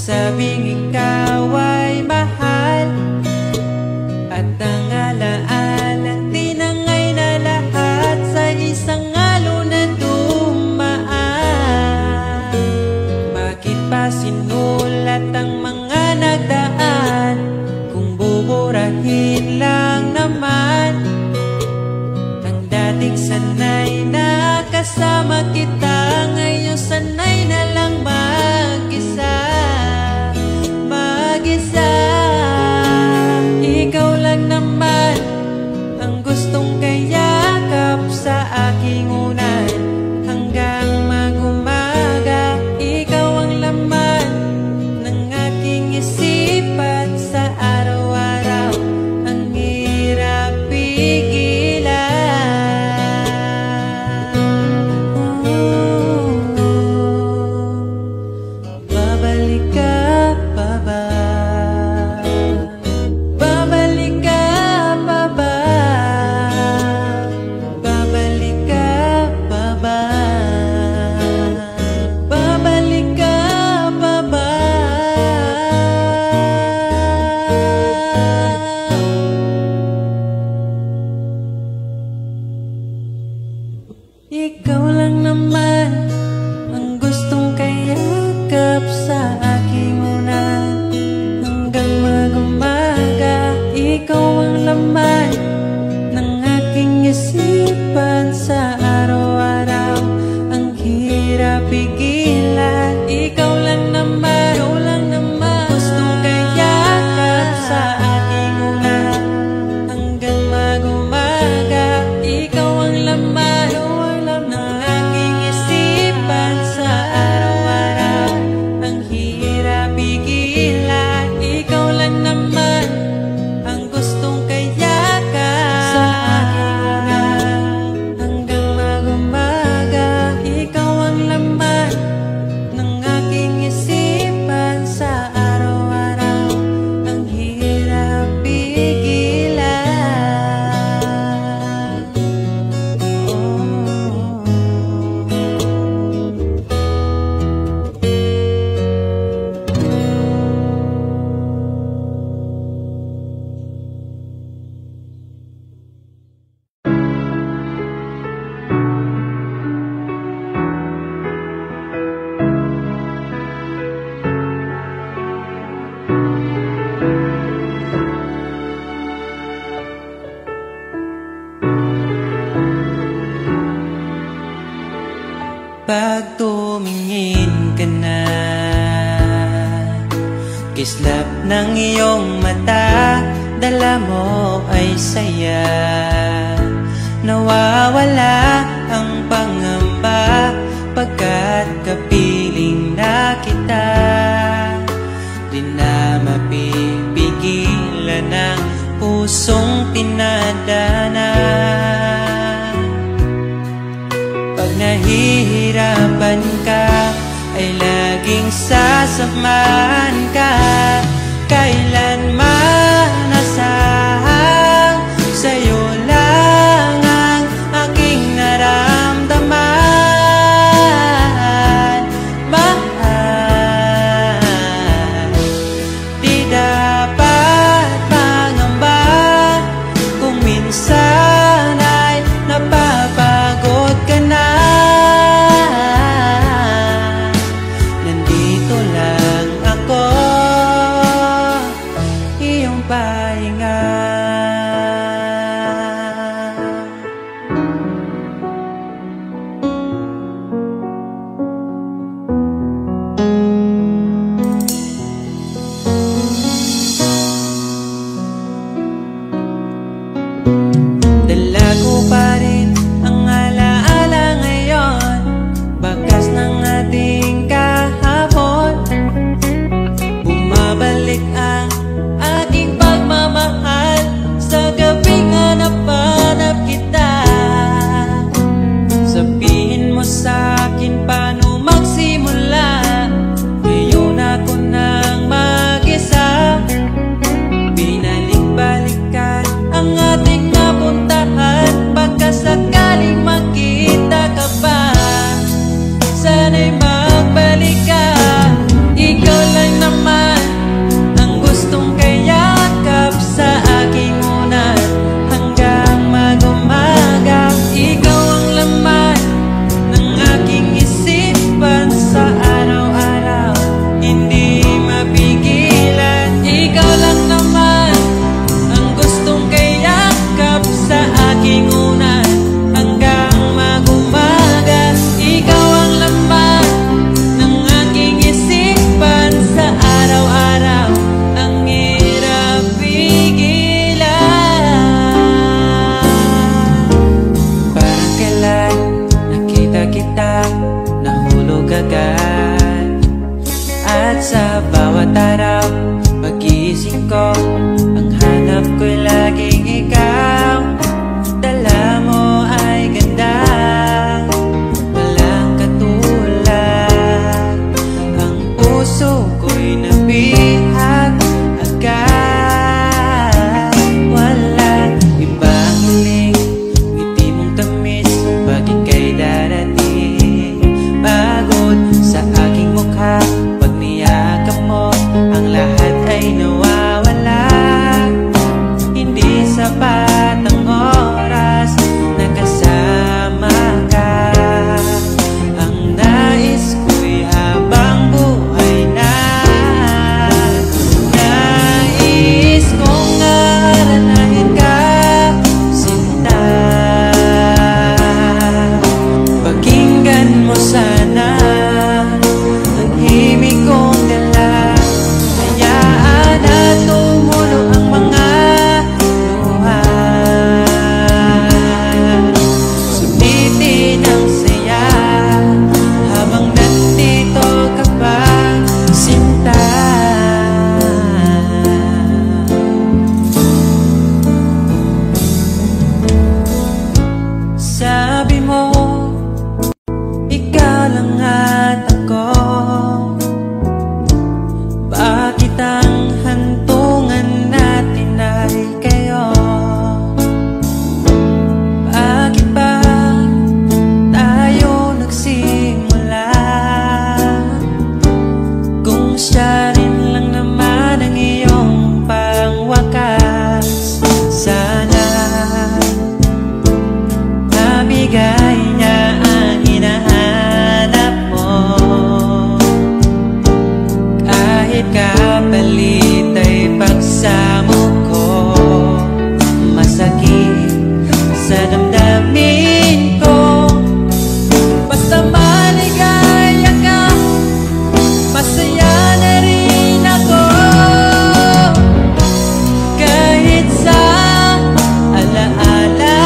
sabing ikaw ay mahal, at ang alaala tinangay na lahat sa isang alon na dumaan. Bakit pa sinulat ang mga nagdaan kung buburahin lang naman ang dating sanay na kasama kita? Ngayon sanay na lang mag-isa, mag-isa. Ikaw lang naman ang gustong kayakap sa aking unan hanggang mag-umaga. Ikaw ang laman ng aking isipan sa araw-araw. Ang hirap pigilan. Babalik ka pa ba? Babalik ka pa ba? Babalik ka pa ba? Babalik ka pa ba? Ikaw lang naman ang gustong kayakap sa aking unan hanggang mag-umaga. Ikaw ang laman ng aking isipan sa araw-araw. Ang hirap pigilan. Ikaw lang naman gustong kayakap sa aking unan hanggang mag-umaga. Ikaw ang laman ng aking isipan sa araw-araw. Ang hirap pigilan. Ikaw lang naman ang gustong kayakap sa aking unan hanggang mag-umaga. Ikaw ang laman ng aking isipan sa araw-araw. Ang hirap pigilan. Pag tumingin ka na, kislap ng iyong mata, dala mo ay saya. Nawawala ang pangamba pagkat kapiling na kita. Di na mapipigilan ang pusong tinadana. Pag nahihirapan ka, ay laging sasamahan ka. Kailanman asahang sa'yo lang ang aking naramdaman. Mahal, di dapat mangamba kung minsan ay napapagod ka na. Nandito lang ako Sa bawat araw, pagising ko, ang hanap ko'y laging ikaw. Dala mo ay ganda, walang katulad. Ang puso ko'y nabihat agad. Walang ibang hiling, ngiti mong tamis pag ika'y darating. Pagod sa aking mukha pag niyakap mo, ang lahat ay nawawala. Hindi sapat ang oras na kasama ka. Ang nais ko'y habang buhay na. Nais kong aranahin ka, sinta. Pakinggan mo sana ang himig kong dala. Hayaan na tumulo ang mga luha. Sulitin ang saya habang nandito ka pa, sinta. Sabi mo, ikaw lang at ako. Bakit ang hantungan natin ay kayo? Bakit ba tayo nagsimula? Kung siya rin lang naman ang iyong pangwakas, sana mabigay niya ang hinahanap mo. Kahit kapalit ay pagsamo ko, masakit sa damdamin ko. Basta maligaya ka, masaya na rin ako. Kahit sa alaala,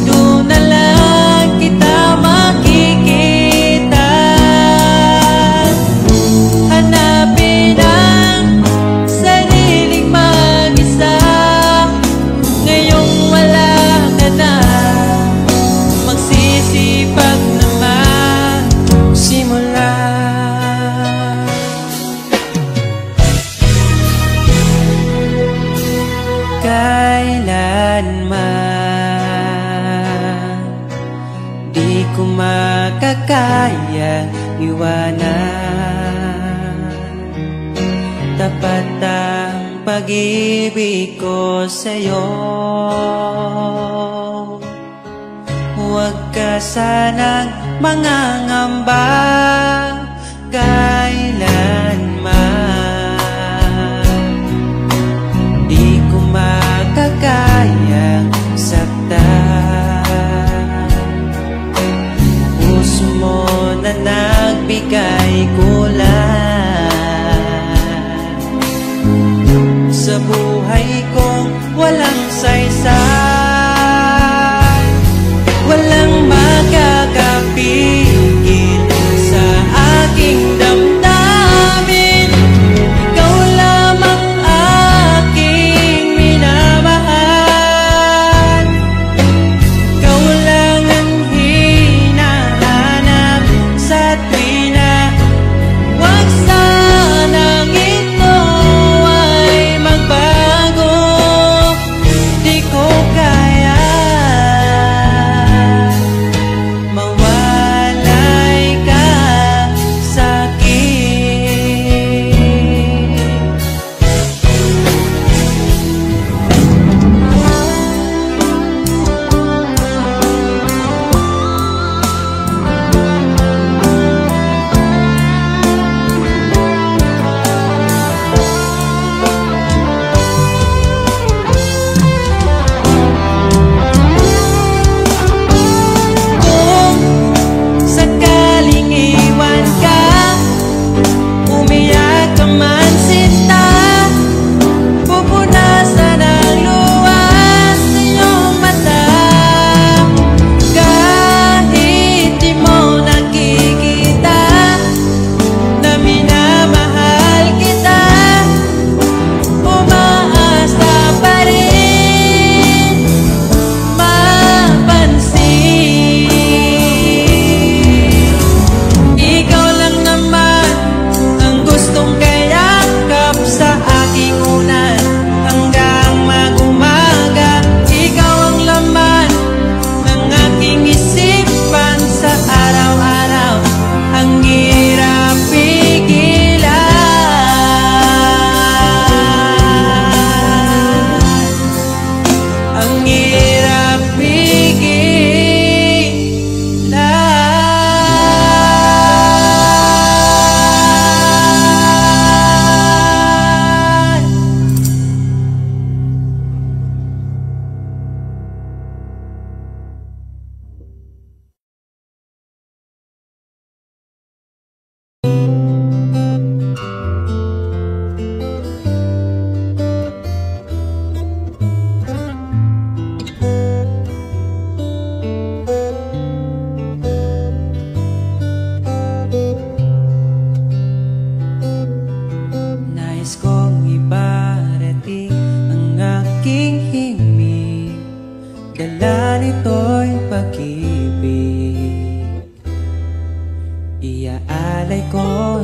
doon na lang kita makikita. Hanapin ang sariling mag-isa. Ngayong wala ka na, magsisipag naman simula. Kailanman di ko makakaya iwanan. Tapat ang pag-ibig ko sa'yo. Huwag ka sanang mangangamba kailanman. Di ko makakayang saktan. Puso mo na nagbigay kulan sa buhay kong walang saysay. Walang makakapigil sa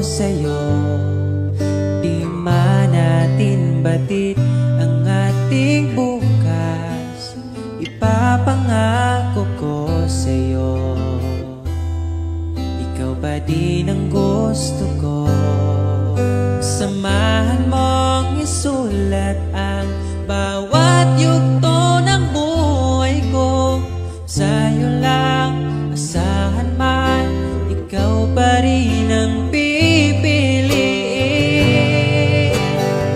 sa'yo. Di man natin batid ang ating bukas, ipapangako ko sa'yo. Ikaw ba din ang gusto ko? Samahan mong isulat ang bawat yugto ng buhay ko. Sa'yo lang asahan man, ikaw pa rin ang pipiliin.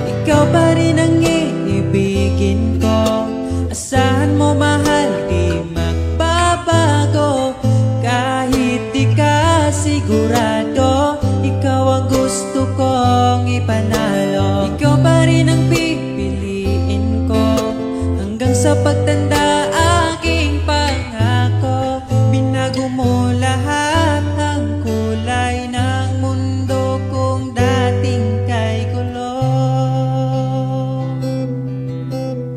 Ikaw pa rin ang iibigin ko. Asahan mo mahal, di magbabago. Kahit di ka sigurado, ikaw ang gusto kong ipanalo. Ikaw pa rin ang pipiliin ko hanggang sa pagtanda. Aking pangako, binago mo lahat ang kulay ng mundo kung dating kay gulo.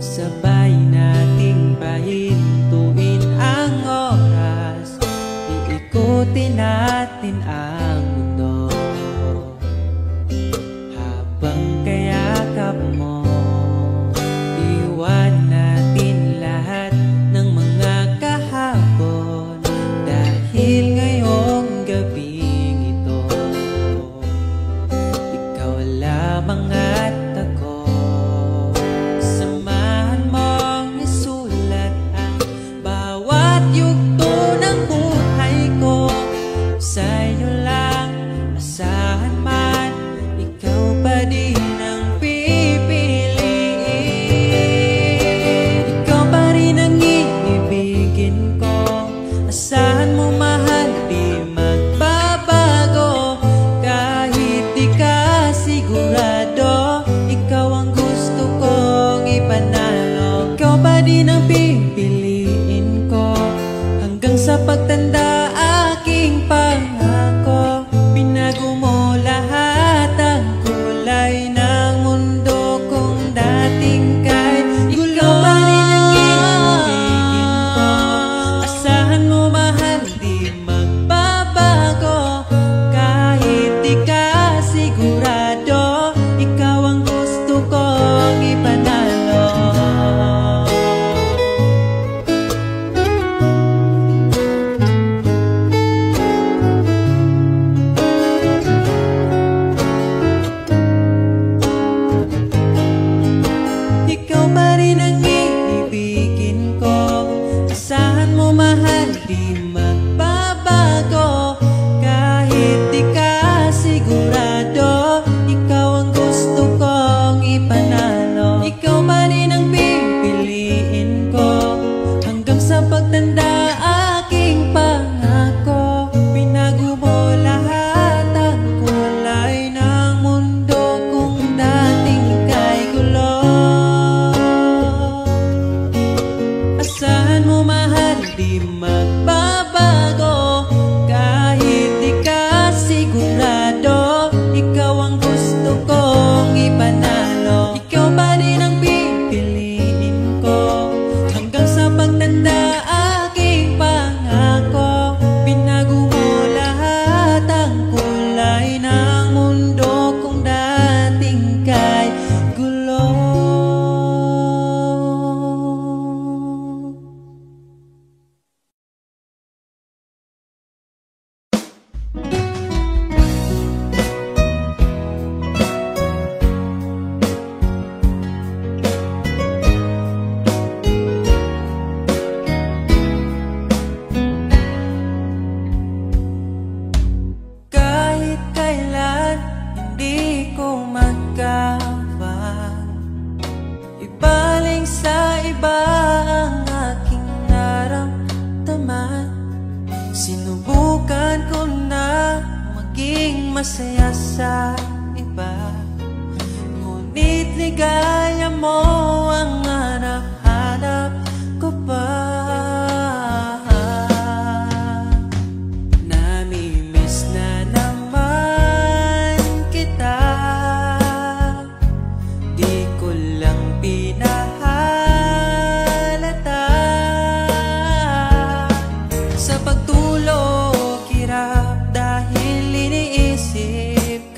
Sabay nating pahintuin ang oras, iikutin natin ang mundo. Habang kayakap mo, iwan natin lahat ng mga kahapon. Dahil ngayong gabing ito, ikaw lamang at ako. Samahan mong isulat ang bawat yugto ng buhay ko. Sa'yo lang asahan man, ikaw pa din ang pipiliin. Ikaw pa rin ang iibigin ko. Asahan mo mahal, di magbabago. Kahit di ka sigurado, ikaw ang gusto kong ipanalo. Ikaw pa din ang pipiliin ko hanggang sa pagtanda. Aking pangako, binago mo lahat ang kulay ng mundo kung dating kay gulo. Ikaw pa rin ang iibigin ko. Asahan mo mahal, di magbabago. Kahit di ka sigurado, ikaw ang gusto kong ipanalo. Ikaw pa rin ang iibigin ko. Asahan mo mahal, di magbabago. Kahit di ka sigurado, ikaw ang gusto kong ipanalo. Ikaw pa rin ang pipiliin ko hanggang sa pagtanda. Aking pangako, binago mo lahat ang kulay ng mundo kung dating kay gulo. Asahan mo mahal, di magbabago. Kahit di ka sigurado, ikaw ang gusto kong ipanalo. Ikaw pa rin ang pipiliin ko hanggang sa pagtanda. Aking pangako, binago mo lahat ang kulay ng mundo kung dating kay gulo. Kahit kailan hindi ko magkawan, ibaling sa iba ang aking naramdaman. Sinubukan ko na maging masaya sa iba, ngunit ligaya mo ang hanap-hanap ko pa. Namimiss na naman kita, di ko lang pinahalata. Sa pagtulog hirap dahil iniisip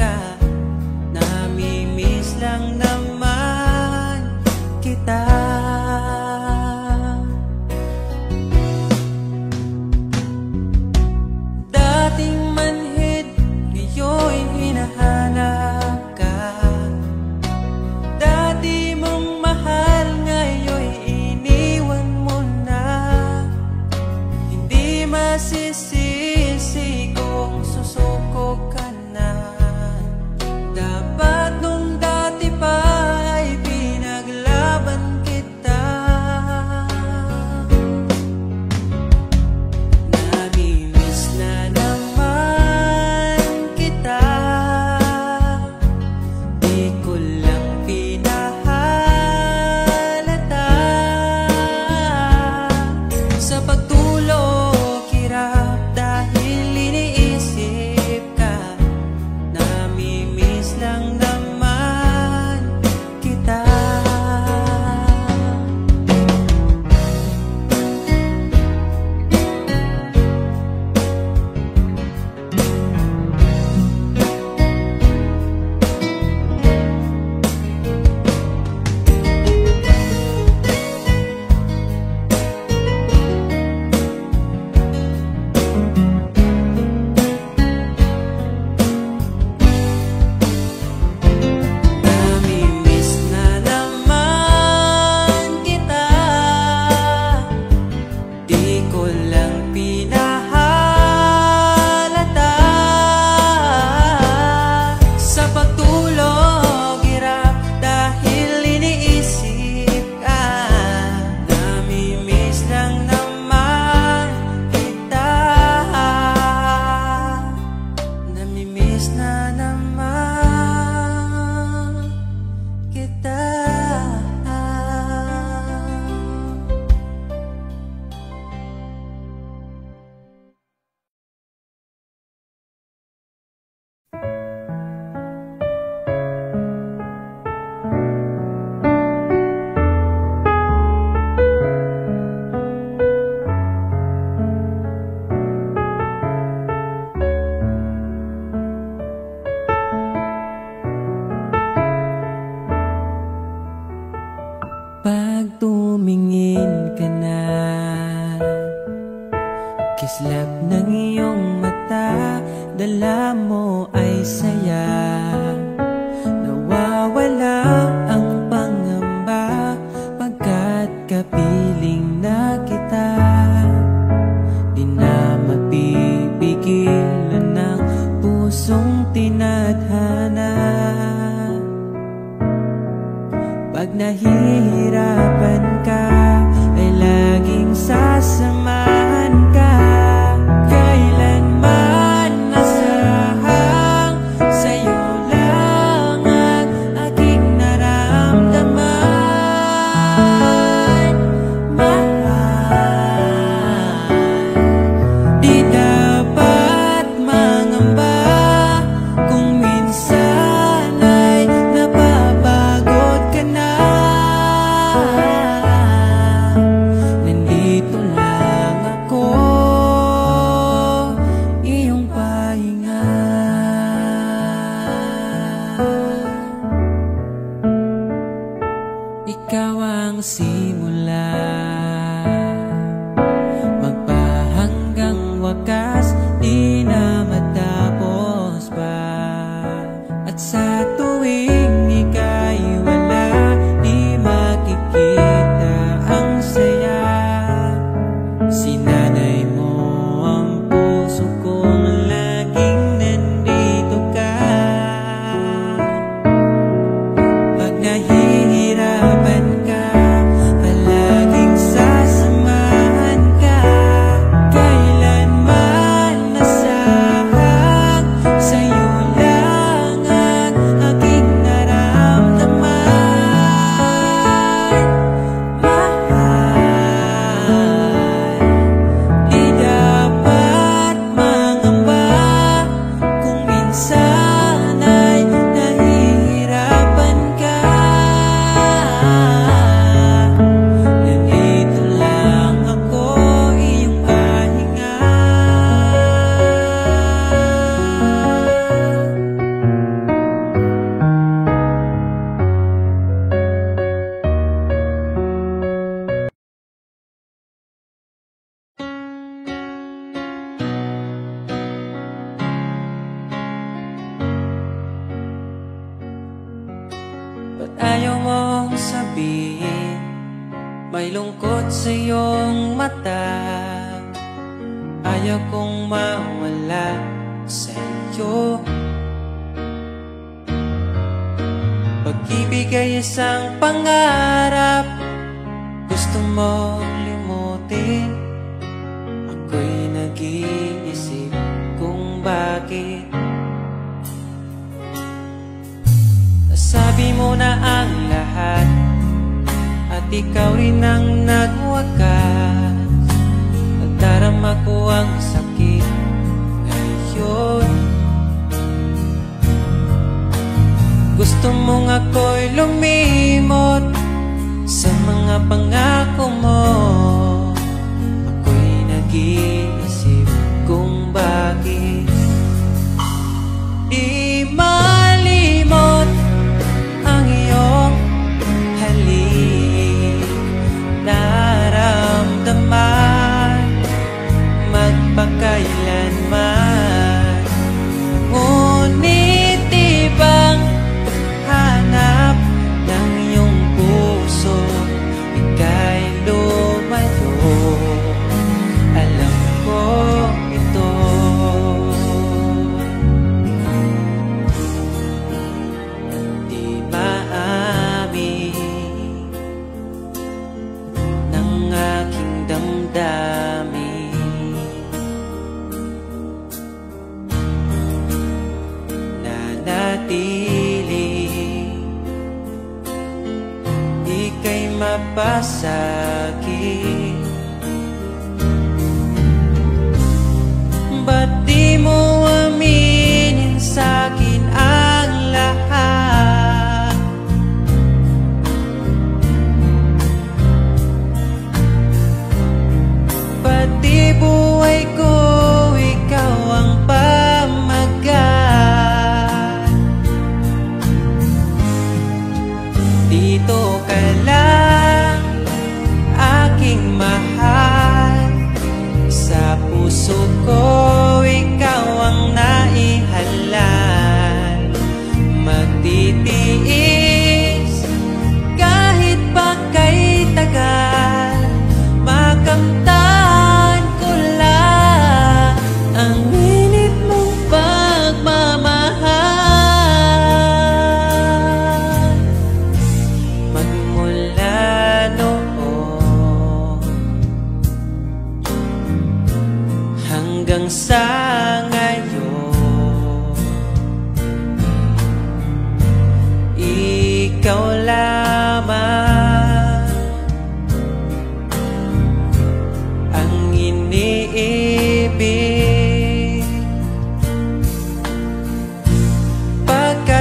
saya. Nawawala ang pangamba pagkat kapiling na kita. Di na mapipigilan ng pusong tinadhana. Pag nahihirapan ka ay laging sasamahan ka. Kailanman masahang sa'yo lang ang aking naramdaman. Mahal, di dapat mangamba kung minsan ay napapagod ka na. Nandito lang ako, iyong pahinga. Ikaw ang simula, magpahanggang wakas, di na matapos pa. At sa tuwing ika'y wala, di makikita ang saya. Sinanay mo ang puso kong laging nandito ka. Pag nahihirapan ka, palaging sasamahan ka. Kailanman nasahang sa'yo lang ang aking naramdaman. Mahal, di dapat mangamba kung minsan ay nahihirapan ka. Nandito lang ako, iyong pahinga. Ba't ayaw mong sabihin may lungkot sa iyong mata? Ayaw kong mawala sa iyo. Pag-ibig ay isang pangarap, gusto mong limutin. Ako'y nag-iisip kung bakit. Nasabi mo na ang lahat at ikaw rin ang nagwakas. Nadarama ko ang sakit ngayon. Gusto mong ako'y lumimot sa mga pangako mo. Ako'y nag-iisip kung bakit. Di malimot ang iyong halik, naramdaman magpakailanman. Ngunit di bang hanap ng iyong puso, ika'y lumayo? Alam ko ito. Di maamin ng aking damdamin, nanatili ika'y mapasakit. Ba't di mo aminin sa'kin ang lahat? Pati buhay ko, ikaw ang pamagat. Dito ka lang, aking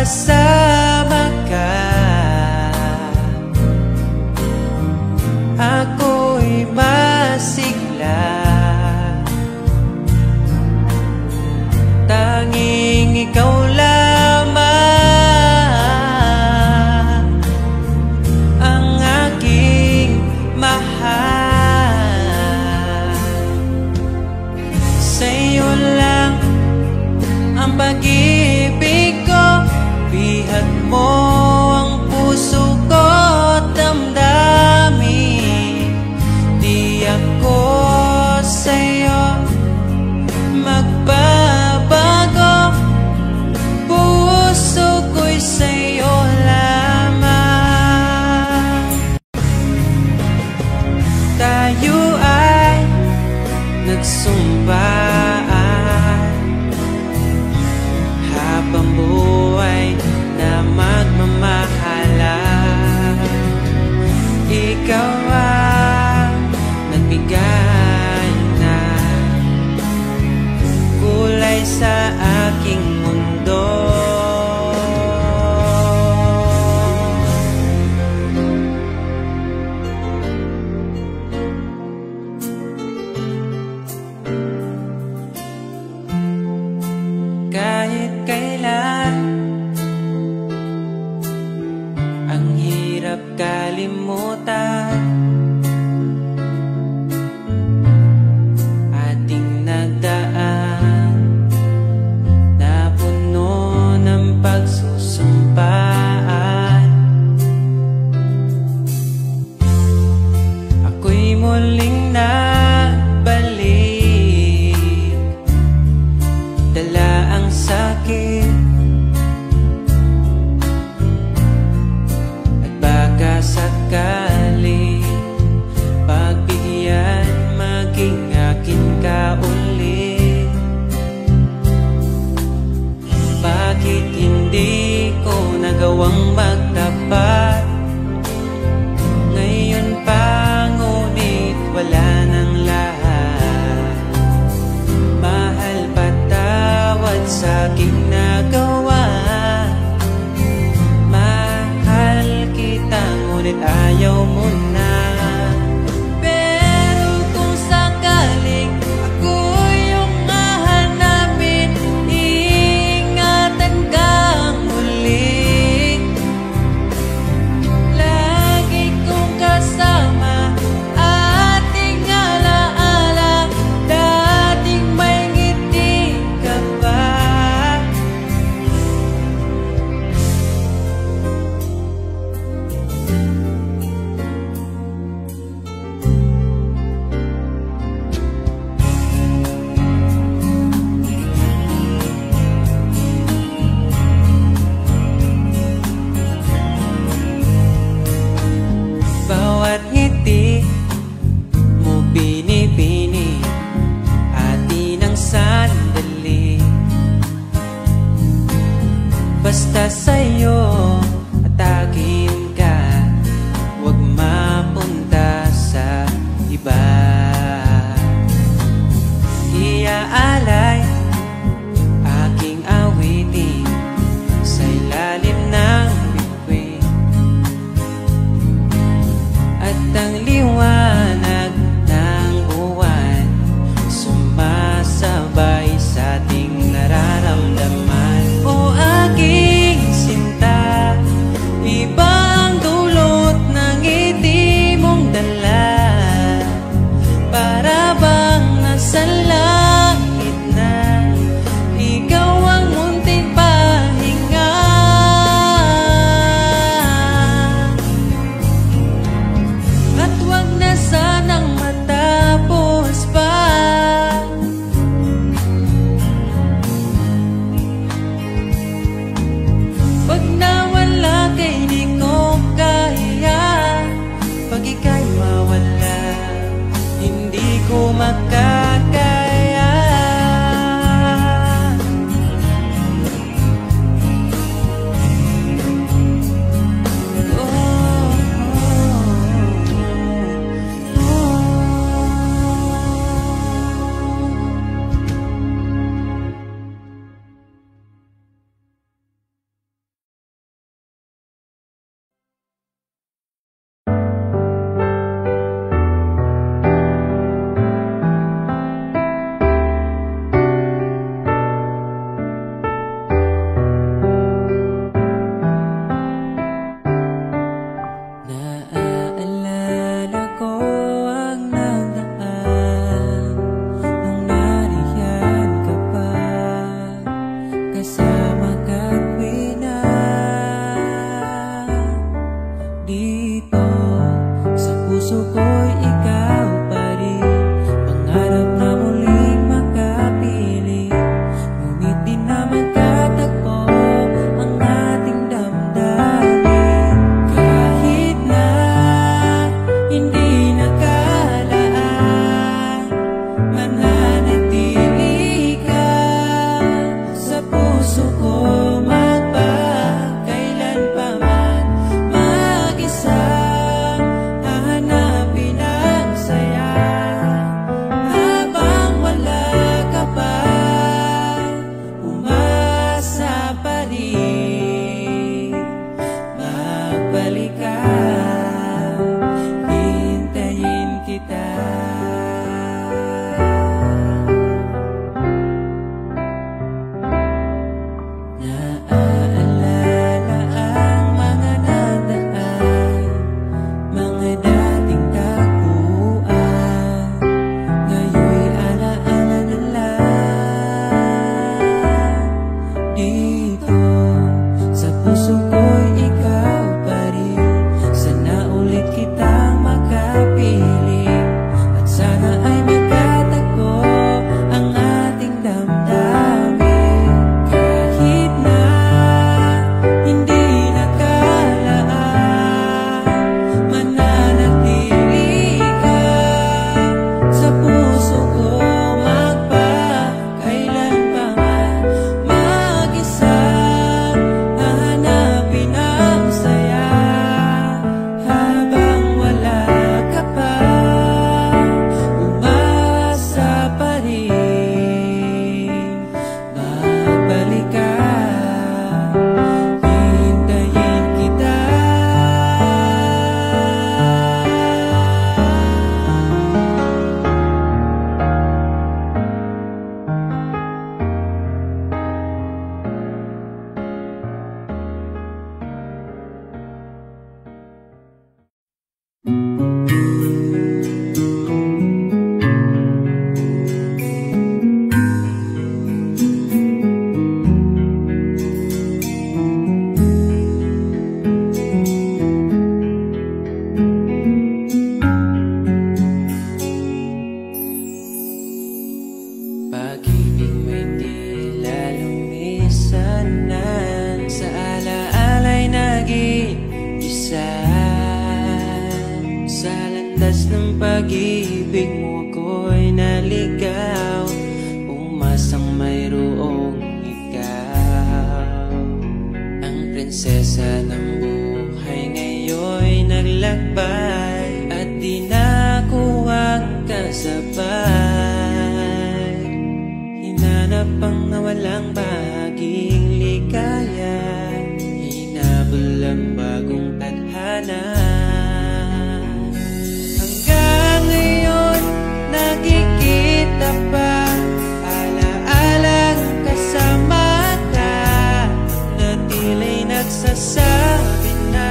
kasama ka, ako'y masigla. Tanging ikaw lamang ang aking mahal. Sa'yo lang ang pag-ibig ko, bihag mo ang puso ko at damdamin. Di ako sa'yo magbabago, puso ko'y sa'yo lamang. Tayo ay nagsumpaan habang buhay na magmamahalan. Ikaw ang nagbigay na kulay sa aking mundo. Kahit kailan ang hirap kalimutan, ating nagdaan na puno ng pagsusumpaan. Ako'y muling nabalik, dala ang sakit at baka sakali pagbigyan maging akin ka ulit. Bakit hindi ko nagawang magtapat ngayon pa, ngunit wala nang lahat. Mahal, patawad sa aking nagawa. Mahal kita, ngunit ayaw mo na. Pero kung sakaling ako yung hahanapin, iingatan kang muli. Lagi kong kasama, ating alaala, dating may ngiti ka pa. Bawat ngiti mo binibini, atin ang sandali. Basta sa'yo atakin ka, huwag mapunta sa iba. Iaalay aking awitin sa ilalim ng bituin, at ang liwanag ng buwan sumasabay sa ating nararamdaman. O aking sinta, puso ko'y ikaw pa rin. Sana ulit kitang makapiling, at sana ay magkatagpo ang ating damdamin. Kahit na hindi nakalaan, mananatili ka sa puso ko, magpakailan pa man. Mag-isa hahanapin ang saya, habang wala ka pa, umasa pa rin. Magbalik ka, hintayin kita. Pag-ibig mo'y tila lumisanan, sa alaala'y naging isa. Sa landas ng pag-ibig mo ako'y naligaw, umasang mayroong ikaw. Ang prinsesa ng buhay ngayon'y naglakbay, at di na ako ang kasabay. Hinanap ang nawalang bahaging ligaya, hinabol ang bagong tadhana. Hanggang ngayon nakikita pa, alaalang kasama ka, na tila'y nagsasabi na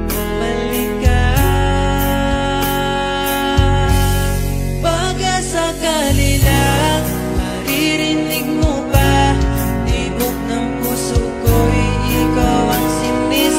bumalik ka. Pagkasakali lang maririnig mo pa, tibok ng puso ko'y ikaw ang sinis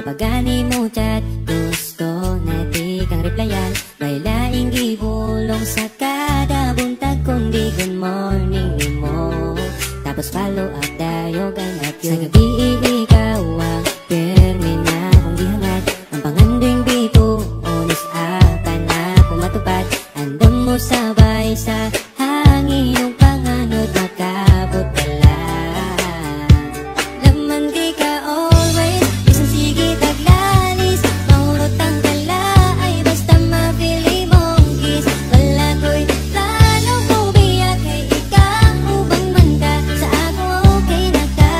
Mapagani mo chat, gusto na di kang replyan. May laing gibulong sa kada buntag kung di good morning ni mo. Tapos follow up dayogan at yun. Sa gabi ikaw ang permi na kung gihangat. Ang panganding bito, onis akan na kumatupad. Andam mo sabay sa hangin ng panganod makabot pala. Laman di ka always, isang sige taglanis. Mahurot ang tala ay basta mabili mong kiss. Wala ko'y plano ko biyak kay ikaw. Ubang man ka sa ako okay na ka.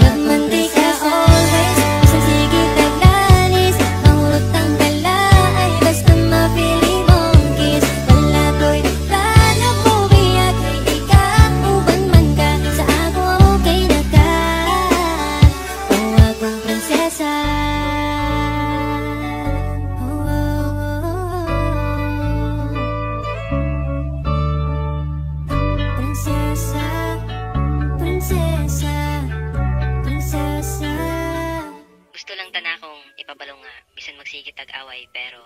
Laman di ka always, isang sige taglanis. Mahurot ang tala ay basta mabili mong kiss. Wala ko'y plano ko biyak kay ikaw. Ubang man ka sa ako okay na ka. O akong prinsesa. Prinsesa, prinsesa, prinsesa. Gusto lang tana kong ipabalo nga, bisan magsigit ag-away, pero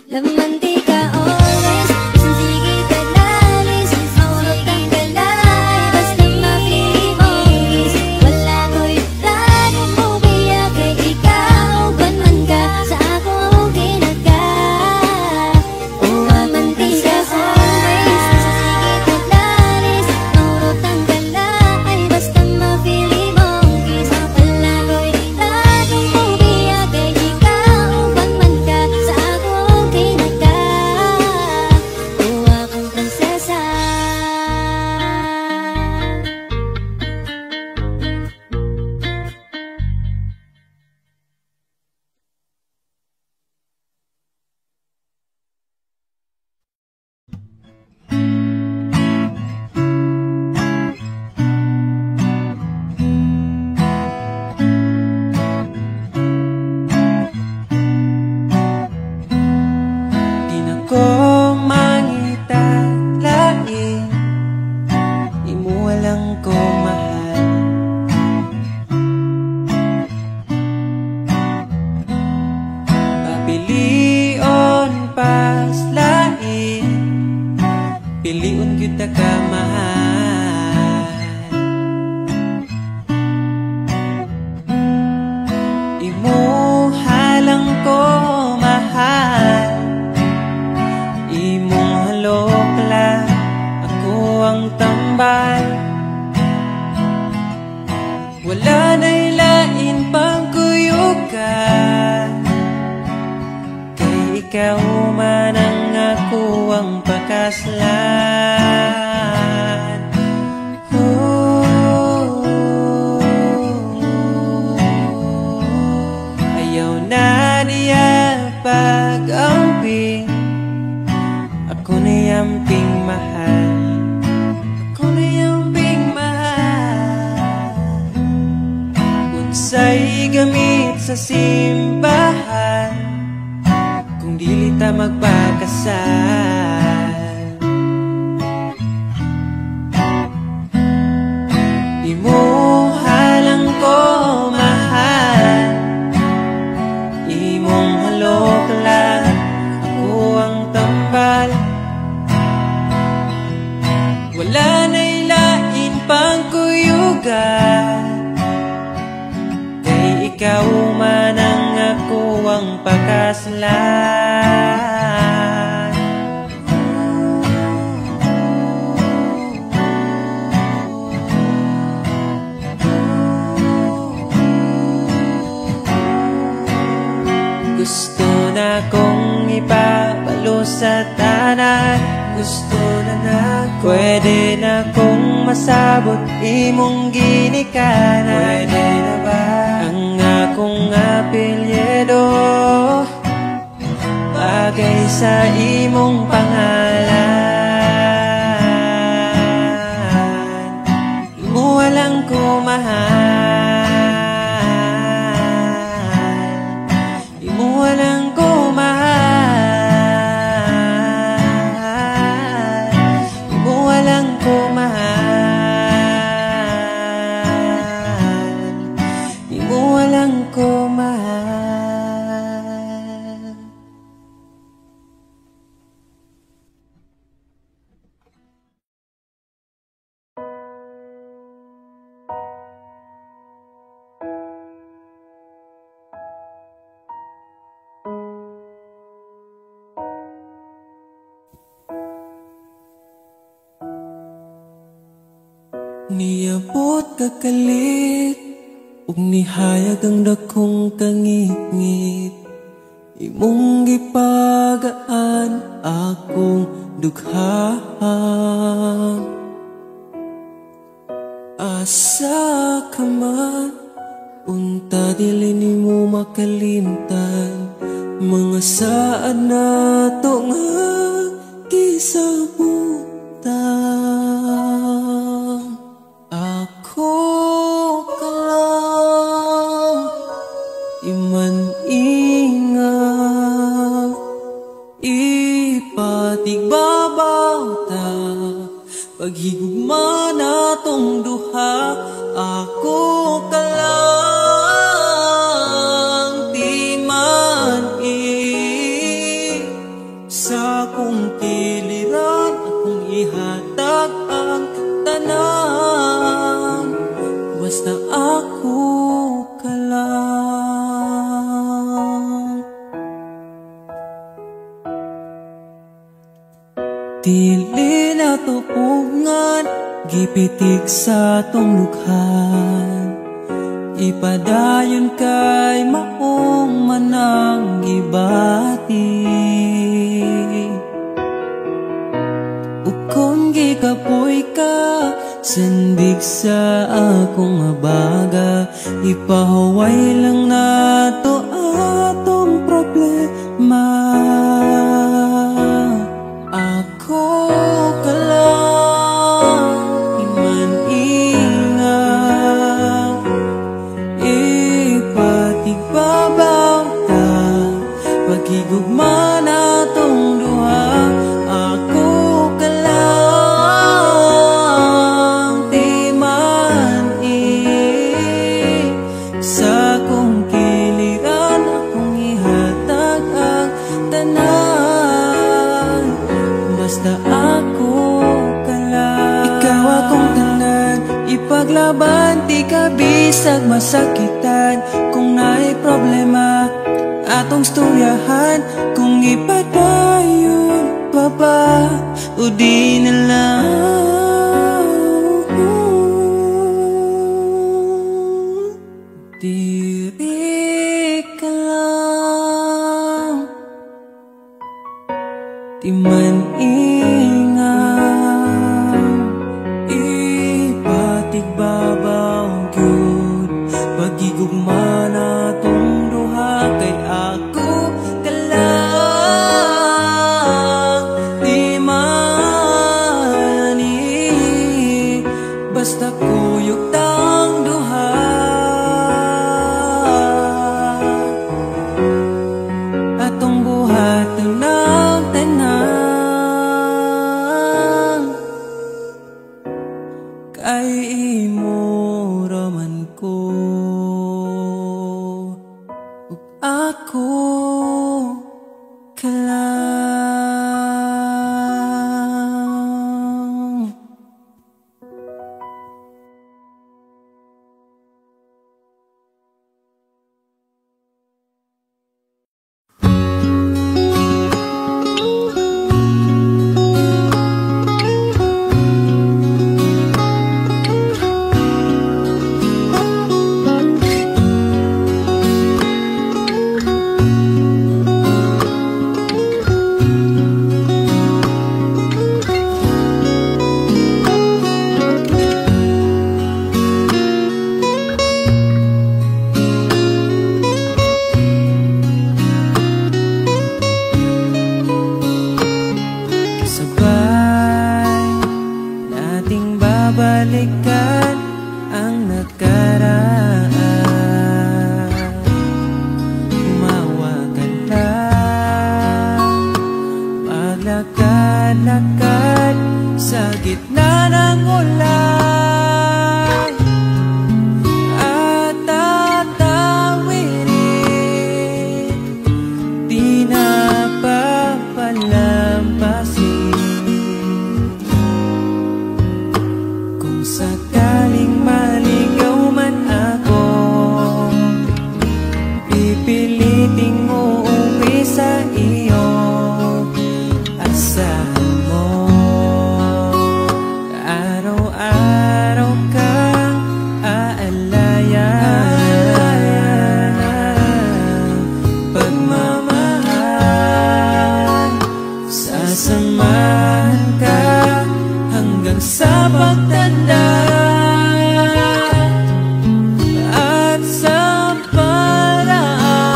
Laman di ka always, isang sige taglanis. Mahurot ang galay, basta mapili mong kiss. Wala ko'y plano mo biyak kay ikaw. Ban man ka sa ako okay na ka. O laman di ka always, isang sige taglanis. Mahurot ang galay, basta mapili mong kiss. Wala ko'y plano mo biyak kay ikaw. Ban man ka sa ako okay na ka. O akong prinsesa. Di na ko mangita lain, imo walang ko mahal. Papilion pas lain, piliun kita ka mahal. Imo halang ko mahal. Imong halopla, ako ang tambal. Wala na'y lain pang kuyugan, kay ikaw man ang ako ang pakaslan. Ayaw na niya pag-amping, ako na yamping mahal. Ako na yamping mahal. Unsay gamit sa simbahan, kung dili ta magpakasal. Di mo halang ko mahal. Imong halok lang, ako ang tambal. Wala na'y lain pang kuyugan, kay ikaw man ang ako ang pakaslan. Gusto na kong ipabalo sa tanan. Gusto na pwede na kong masabot imong ginikanan. Pwede na ba ang akong apelyido bagay sa imong pangalan? Imo walang ko mahal. Imo walang ko mahal. Imo walang ko mahal. Imo walang Niabot kakalit ug nihayag ang dakong kangit-ngit. Imong gipagaan akong dughaan. Asa ka man, unta dili nimo makalimtan. Mga saad na to nga gisabutan. Ako ka lang, iman ingat, ipatigbabaw ta. Paghigugma na tong duha, ako ka lang, di man sa kong kiliran, akong ihatag ang tanan. Basta ako ka lang. Dili na tupungan, gipitik sa tong lukhan. Ipadayon kay maong manang gibati. Ukong gikapoy ka, sandig sa akong abaga. Ipahuway lang na to atong problema. Ako ka lang, iman ingat, ipatigbabaw ta. Paghigugma na tong duha, ako ka lang, di man sa kong kiliran, akong ihatag ang tanan. Basta ako ka lang. Ikaw akong tanan, ipaglaban, di ka bisag masakitan. Kung naay problema, atong storyahan. Kung ipadayon pa ba, o di na lang. Diri ka lang, di man ingat, ipatigbabaw gyud. Pagigugma na tong duha, kay ako ka lang, di man basta kuyog tang duha. Atong buhat ng tanan, kay imo raman ko, ug ako ka lang. Babalikan ang nakaraan. Umawa ka lang, maglakad-lakad sa gitna ng ulan. At tatawirin, di na papalampasin. Sakaling maligaw man ako, pipiliting uuwi sa iyo. Asahan mo, araw-araw sa pagtanda at sa paraan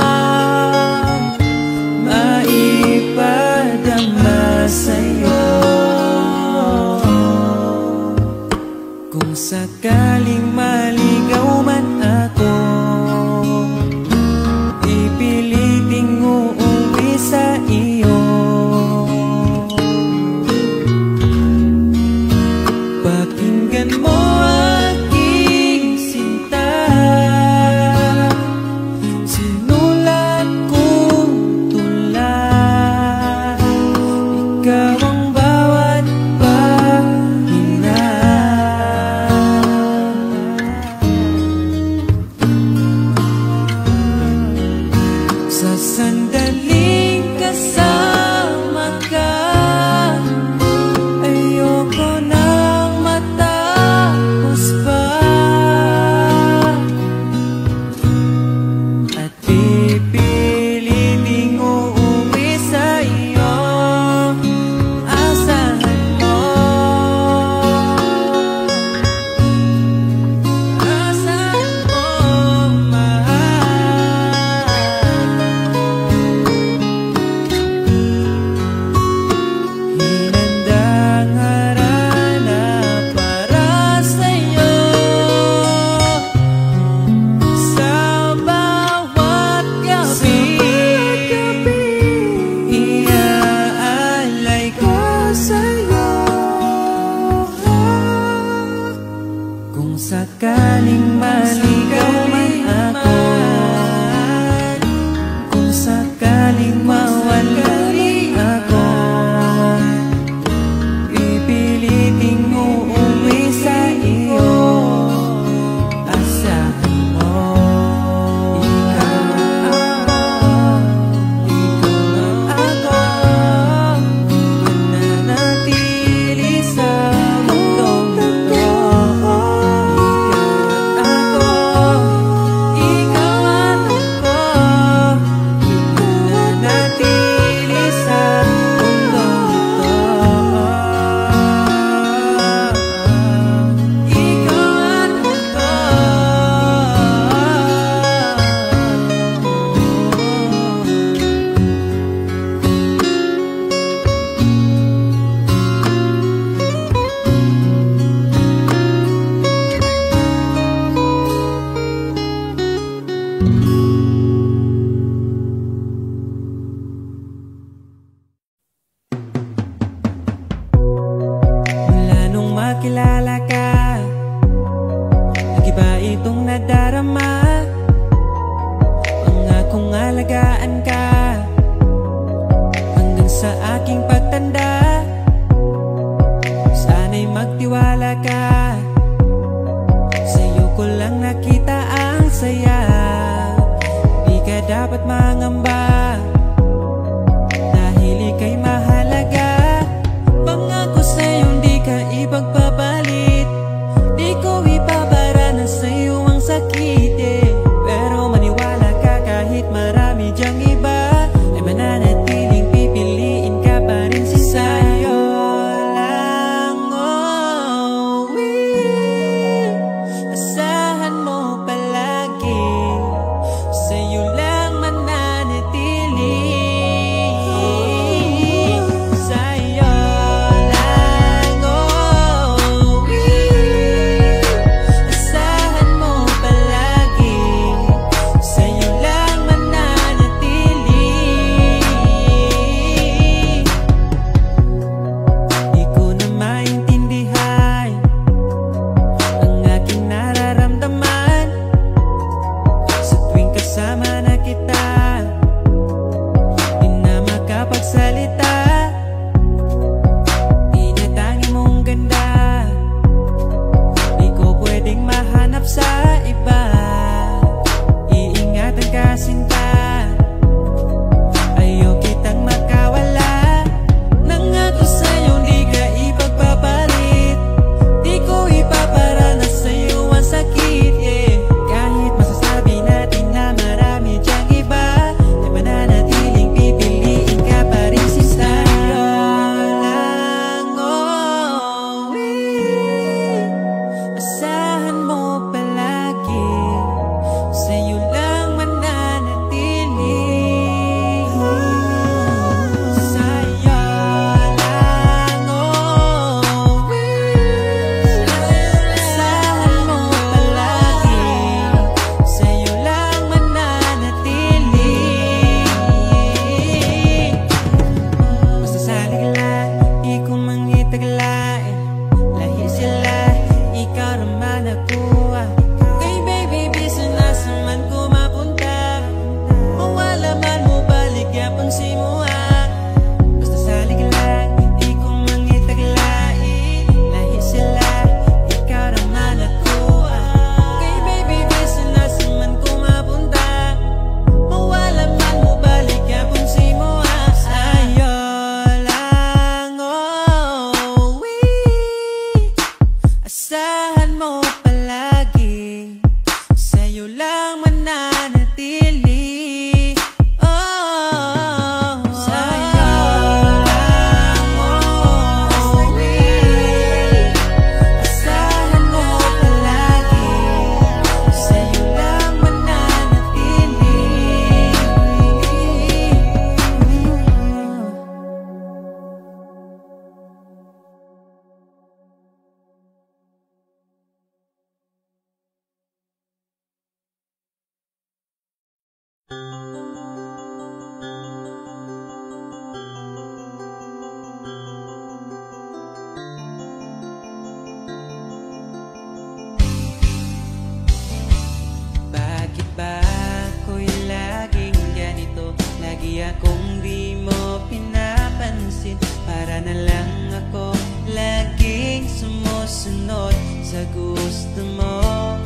maipadama sa'yo. Kung sakaling maligaw man ako, ipiliting uuwi sa iyo. Pakinggan mo aking sinta, sinulat kong tula. Ikaw ang bawat pahina. Sa sandaling kasama ka, ayoko nang matapos pa. At pipiliting uuwi sa iyo, asahan mo. Asahan mo, mahal. Hinandang harana para sa'yo sa bawat gabi. Iaalay ko sa'yo. Kung sakaling maligaw man ako, kung sakaling mawalay ako, ipiliting uuwi sa iyo. Asahan mo, ikaw ako, mananatili sa mundong ito. Ikaw at ako, mananatili sa mundong ito. Ikaw at ako. Mula nung makilala ka, nag-iba itong nadarama. Pangakong alagaan ka hanggang sa aking pagtanda. Sana'y magtiwala ka, sa'yo ko lang nakita ang saya. Di ka dapat mangamba, dahil ika'y mahalaga. Pangako sa'yo di ka ipagpapalit, di ko ipaparanas sa'yo ang sakit Pero maniwala ka kahit marami dyang iba, ay mananatiling pipiliin ka pa rin sa'yo lang. Oh, Nahiya kung di mo pinapansin. Para na lang ako laging sumusunod sa gusto mo.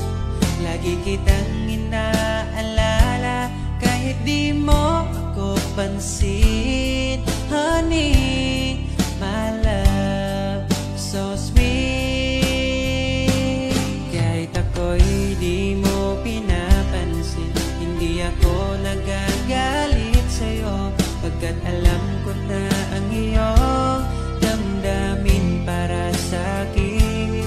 Lagi kitang inaalala kahit di mo ako pansin. Honey, my love, so sweet. Kahit ako'y di mo pinapansin, hindi ako nagagalit sa'yo, pagkat alam ko na ang iyong damdamin para sa'kin.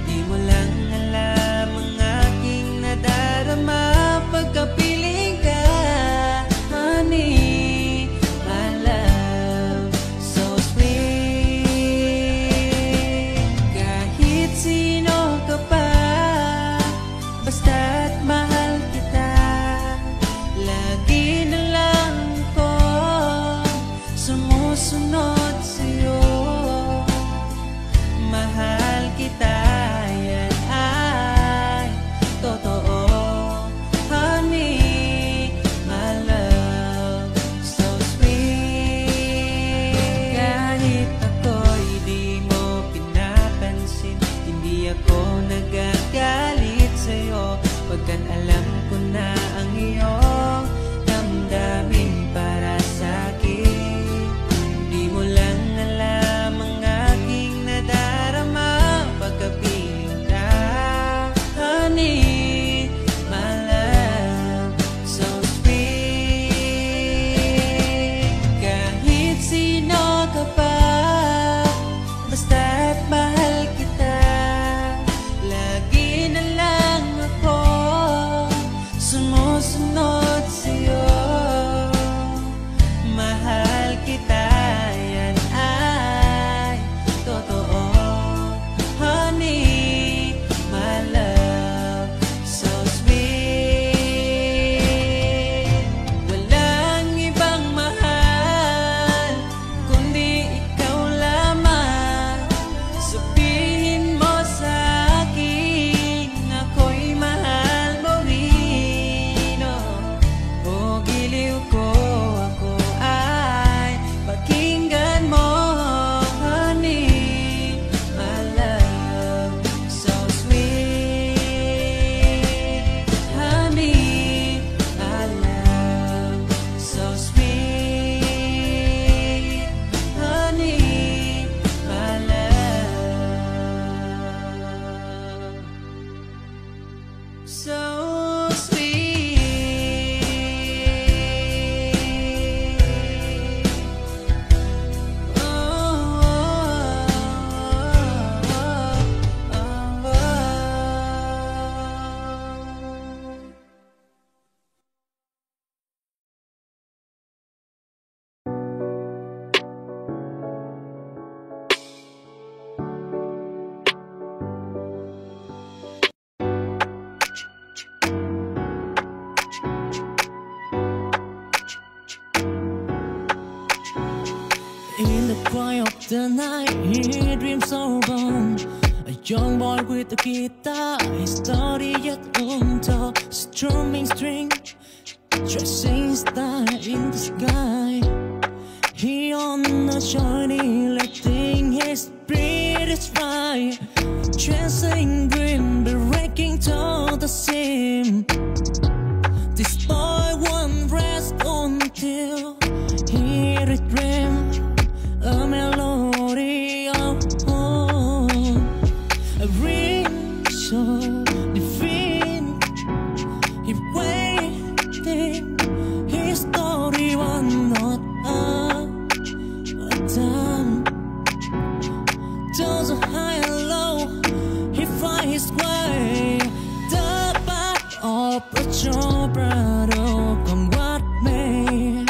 Di mo lang alam ang aking nadarama pagkapiling ka. Honey, my love, so sweet. Kahit sino ka pa, basta't mahal kita. Lagi na lang ako sumusunod sa'yo. Mahal kita, yan ay totoo. Honey, my love, so sweet. Kahit ako'y di mo pinapansin, hindi ako nagagalit sa'yo, pagkat alam ko na ang iyong damdamin para sa'kin. Di mo lang alam ang aking nadarama pagkapiling ka. Honey, my love, so sweet. Kahit sino ka pa, basta't mahal kita. Lagi na lang ako sumusunod sa'yo. Mahal kita, yan ay totoo. Honey, my love, so sweet. Walang ibang mahal kundi ikaw lamang. Sabihin mo sa'kin, ako'y mahal mo rin. O giliw ko, ako ay pakinggan mo. Honey, my love, so sweet. Honey, my love, so sweet. Honey, my love, so sweet. In the quiet of the night, he dreams so born. A young boy with a guitar, his story yet untold. Strumming string, tracing star in the sky. He on a journey, letting his spirit fly. Chasing dream, breaking to the seam. This boy won't rest until he dreams a melody of home. A ring so divine, he waiting. His story one not a time. Does a high and low, he find his way. The path of a true brother, come what may.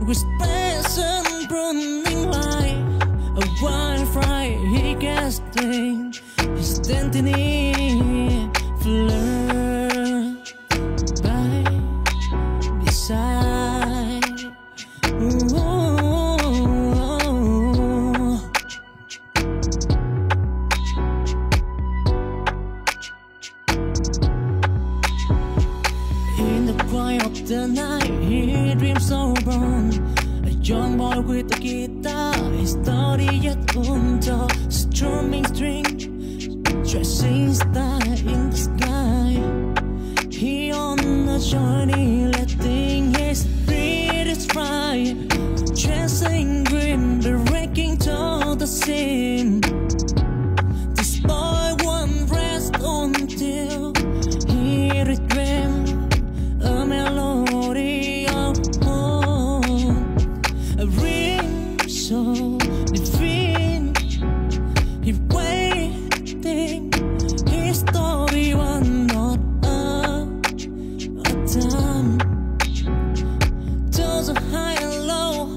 With passion burning like a wildfire, he casting his destiny, flirt by beside. In the quiet quiet on the strumming string, dressing star in the sky. He on a journey, letting his spirits fly, chasing green, breaking to the seam. This boy won't rest until he dreams a melody of home, a ring so divine. He waiting, his story one not a time. Does a high and low,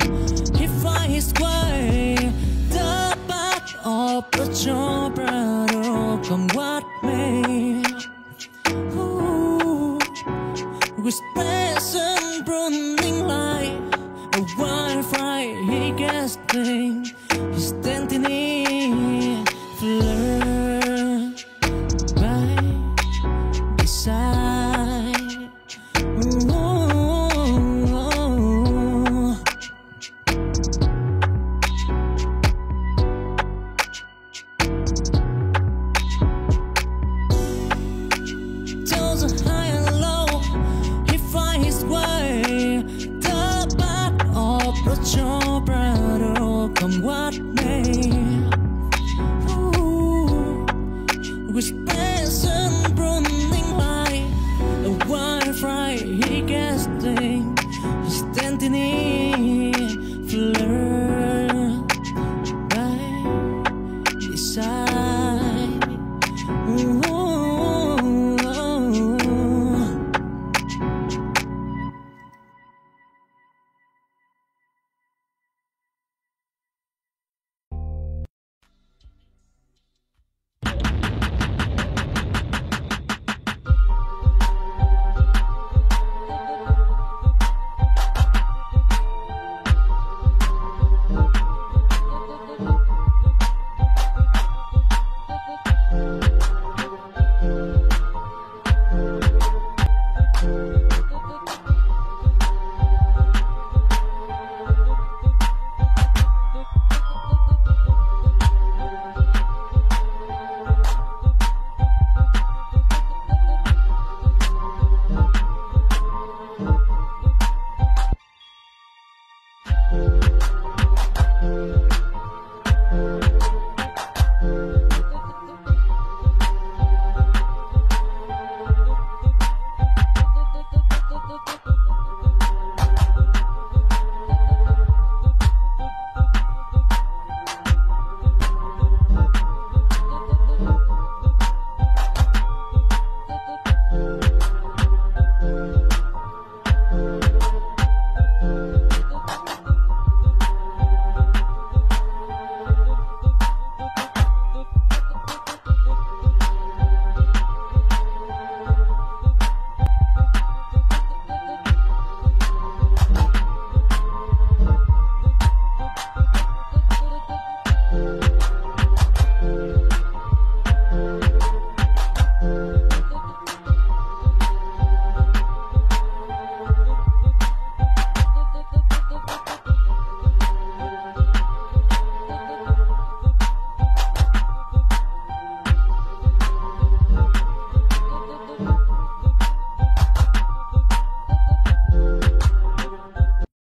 he find his way. The path of the brother, come what may. Ooh, with present burning light, a wildfire he casting his destiny, flirt by the side. Ooh. Tells a high and low, he find his way. The path of the brother, come what may. Ooh, with present burning light, a wildfire he casting his destiny, flirt by his side.